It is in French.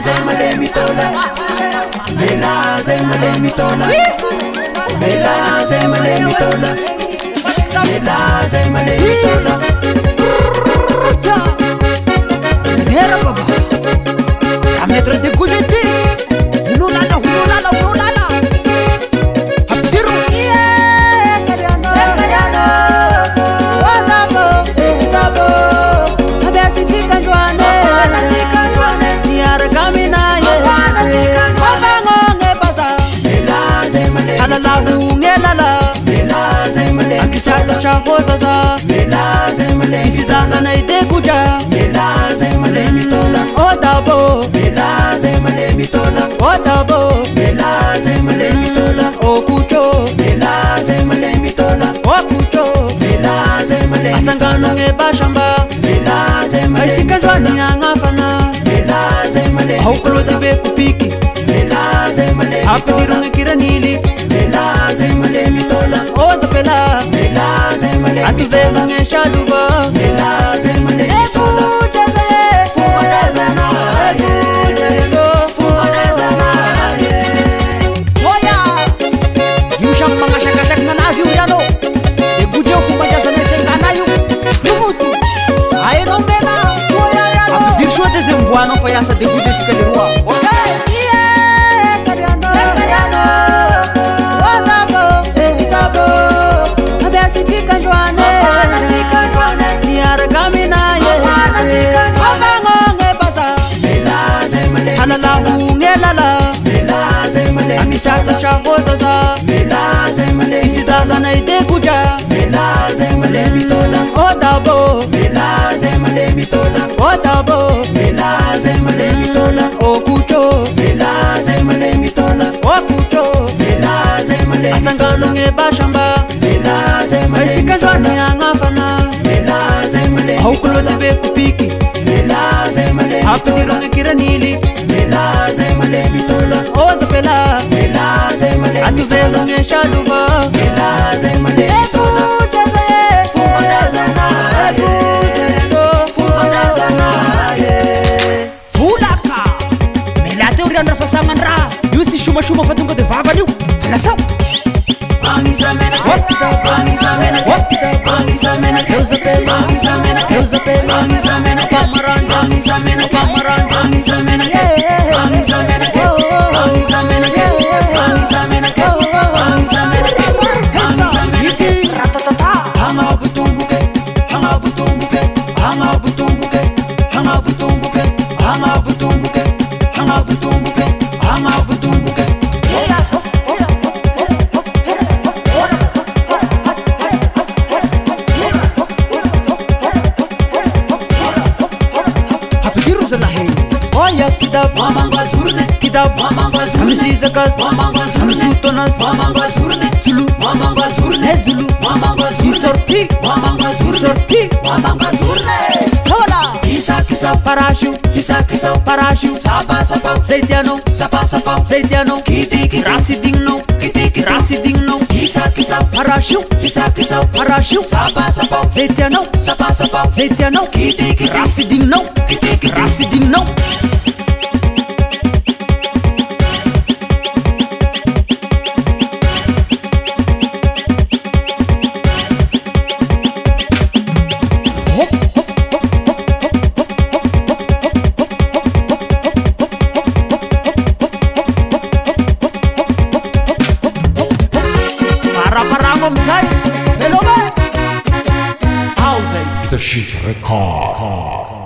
zay malemy tola Mela zay malemy tola Mela zay malemy tola Mela zay malemy tola Era baba a mettre de goujeti Ululala ululala ululala Habiru Kariano Wazabo Zabo Abesi kikanjwane Niara kamina ye Wabango ngebaza Mela zay malemy Halala ungelala Mela zay malemy Akishaka shakozaza Mela zay malemy Isizana na ide kuja Mela zay malemy tola Otabo Mela zay malemy tola Otabo Mela zay malemy tola Okucho Mela zay malemy tola Okucho Mela zay malemy Asangano ngebashamba Mela zay malemy Aisikajwani ngafana Mela zay malemy Haukulo de be kupiki Mela zay malemy Akudiru ngikiranili Mela zay malemy tola Oza pela Mela zay malemy Atuvela ngeshaluva Mela zay malemy tola Não foi essa de vida esse calirua. Ok? Kariano Wazabo Zabo Abesi kikanjwane Niara kamina ye Wabango ngebaza Mela zay malemy Halala ungelala Mela zay malemy Akishaka shakozaza Mela zay malemy Isizala na ide kuja Mela zay malemy tola Otabo Mela zay malemy tola Otabo Mela zay malemy tola Okucho Mela zay malemy tola Okucho Mela zay malemy Asangano ngebashamba Mela zay malemy Aisikajwani ngafana Mela zay malemy Haukulo de be kupiki Mela zay malemy Akudiru ngikiranili Mela zay malemy tola Oza pela Mela zay malemy Atuvela ngeshaluva Mela zay malemy tola Fulaka Melate uri andra fasamandra Yusi shuma shuma fatungo de vavaliu Halasau Angizamena Angizamena Angizamena Deusa pela Deusa pela Angizamena Pamaranda Angizamena Pamaranda Angizamena Angizamena Angizamena Angizamena Ratatata Hanga butumbuke Hanga butumbuke Hanga butumbuke Hanga butumbuke Hanga butumbuke Hanga butumbuke Hanga butumbuke Hapikiru zalahe Oya kidab Wamangwa zurne Kidab Wamangwa zurne Hamisi zakas Wamangwa zurne Hamisu tonas Wamangwa zurne Zulu Wamangwa zurne Zulu Wamangwa zurne Sorti Wamangwa zurne Sorti Wamangwa zurne Hola Isa kisa Parashu Isa kisa Parashu Sapa sapa Zeitiano Sapa sapa Zeitiano Kiti kiti Rasidingno Kiti kiti Rasidingno Isa kisa Parashu Isa kisa Parashu Sapa sapa Zeitiano Sapa sapa Zeitiano Kiti kiti Rasidingno Kiti kiti Rasidingno The shit record.